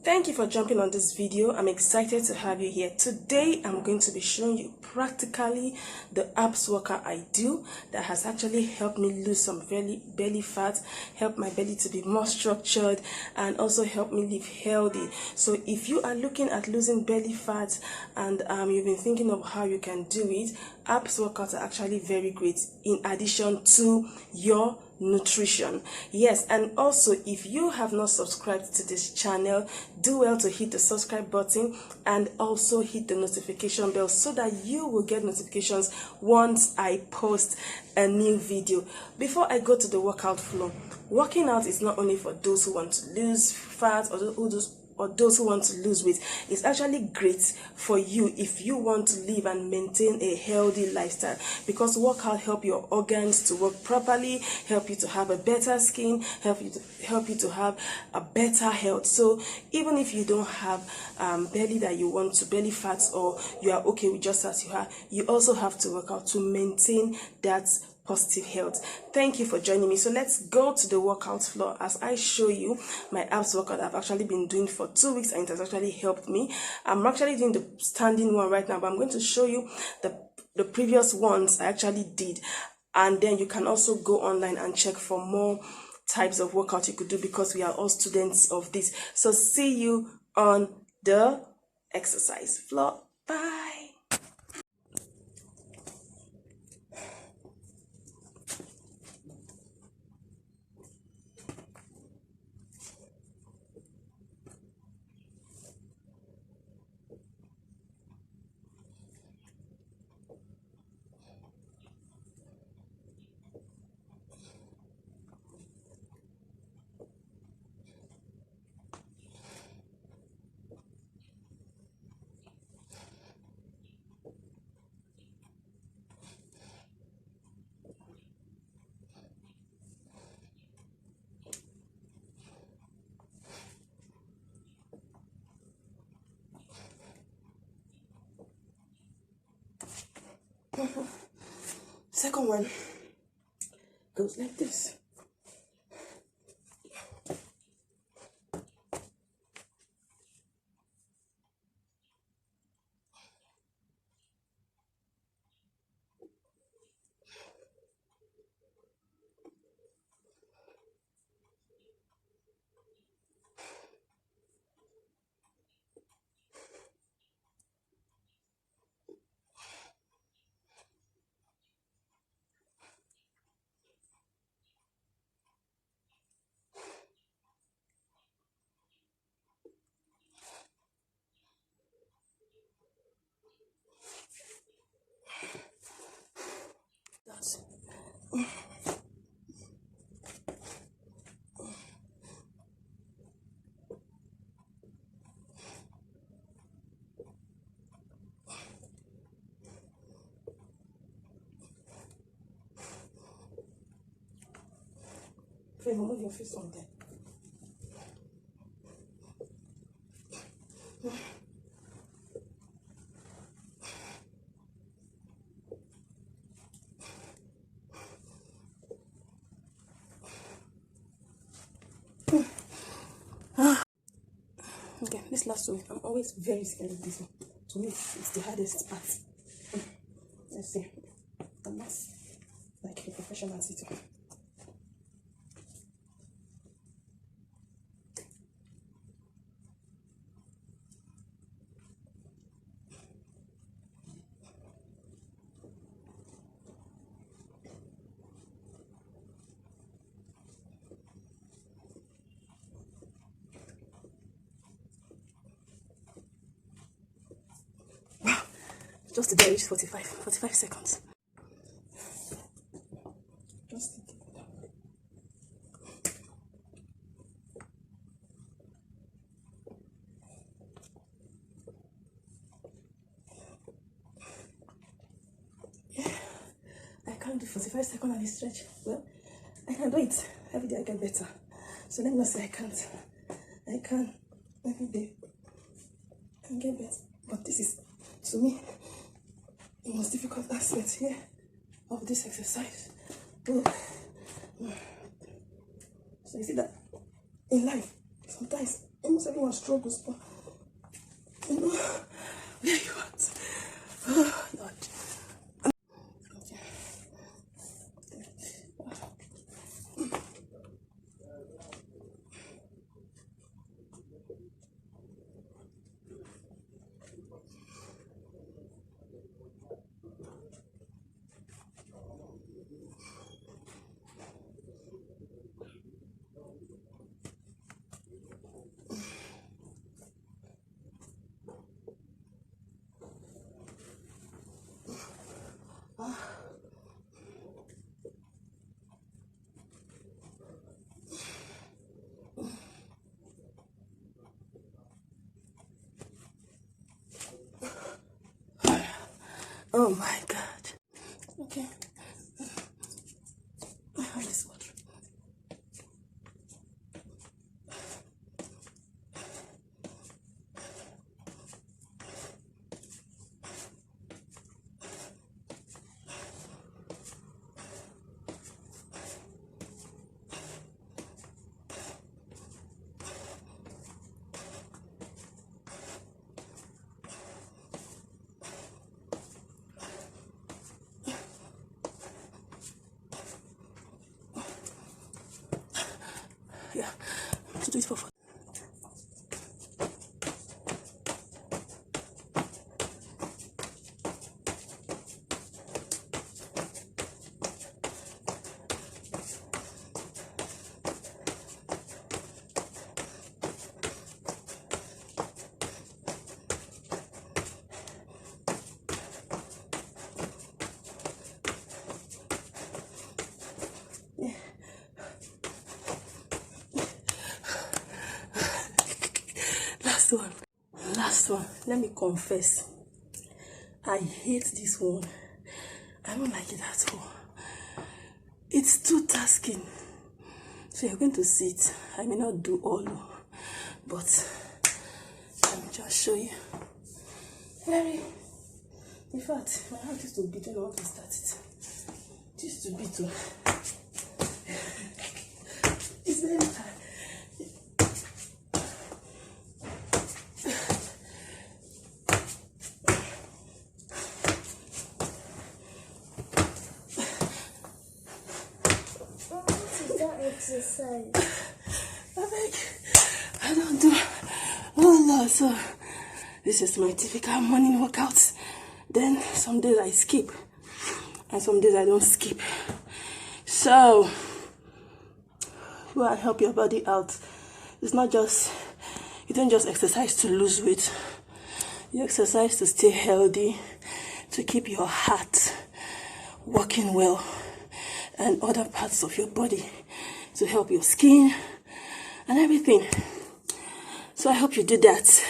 Thank you for jumping on this video. I'm excited to have you here. Today I'm going to be showing you practically the abs workout I do that has actually helped me lose some belly fat, help my belly to be more structured, and also help me live healthy. So if you are looking at losing belly fat and you've been thinking of how you can do it, abs workouts are actually very great in addition to your nutrition. Yes, and also if you have not subscribed to this channel, do well to hit the subscribe button and also hit the notification bell so that you will get notifications once I post a new video. Before I go to the workout floor, working out is not only for those who want to lose fat or those who want to lose weight. It's actually great for you if you want to live and maintain a healthy lifestyle, because workout help your organs to work properly, help you to have a better skin, help you to have a better health. So even if you don't have belly that you want to, belly fat, or you are okay with just as you are, you also have to work out to maintain that positive health. Thank you for joining me. So let's go to the workout floor as I show you my abs workout I've actually been doing for 2 weeks, and it has actually helped me. I'm actually doing the standing one right now, but I'm going to show you the previous ones I actually did, and then you can also go online and check for more types of workout you could do, because we are all students of this. So see you on the exercise floor. Bye. Second one goes like this. That's it. Move your face on there. Okay, this last one, I'm always very scared of this one. To me, it's the hardest part. Let's see. I'm not like a professional at it. Just to reach 45 seconds. Just think it down. Yeah, I can't do 45 seconds at this stretch. Well, I can do it. Every day I get better. So let me not say I can't. I can every day. I can get better. But this is, to me, the most difficult aspect here of this exercise. So you see that in life, sometimes Almost everyone struggles, but you know, there you are. Oh, Lord. Oh my God. Okay. I have this water. Yeah, to do it for fun. Last one. Let me confess. I hate this one. I don't like it at all. It's too tasking. So you're going to see it. I may not do all, but let me just show you. Very. In fact, my heart used to beat when I want to start it. It used to beat. It's very hard. Exercise. I don't do. Oh Lord, so this is my typical morning workout. Then some days I skip, and some days I don't skip. So go and help your body out. It's not just, you don't just exercise to lose weight. You exercise to stay healthy, to keep your heart working well, and other parts of your body, to help your skin and everything. So I hope you do that.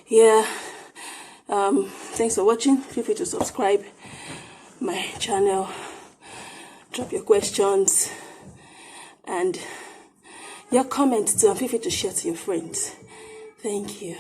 Yeah. Thanks for watching. Feel free to subscribe my channel, drop your questions and your comments too, and feel free to share to your friends. Thank you.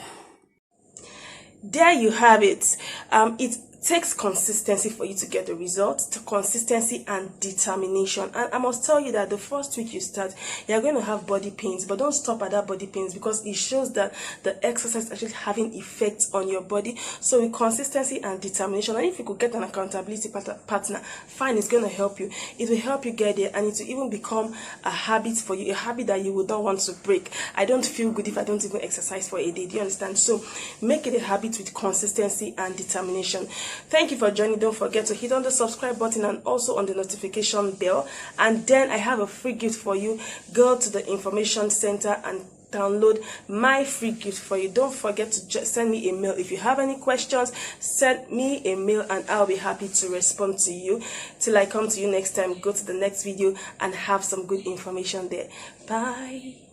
There you have it. It takes consistency for you to get the results, to consistency and determination. And I must tell you that the first week you start, you're going to have body pains, but don't stop at that body pains, because it shows that the exercise is actually having effects on your body. So with consistency and determination, and if you could get an accountability partner, fine, it's going to help you. It will help you get there, and it will even become a habit for you, a habit that you would not want to break. I don't feel good if I don't even exercise for a day. Do you understand? So make it a habit with consistency and determination. Thank you for joining. Don't forget to hit on the subscribe button and also on the notification bell. And then I have a free gift for you. Go to the information center and download my free gift for you. Don't forget to just send me a mail. If you have any questions, send me a mail and I'll be happy to respond to you. Till I come to you next time, go to the next video and have some good information there. Bye.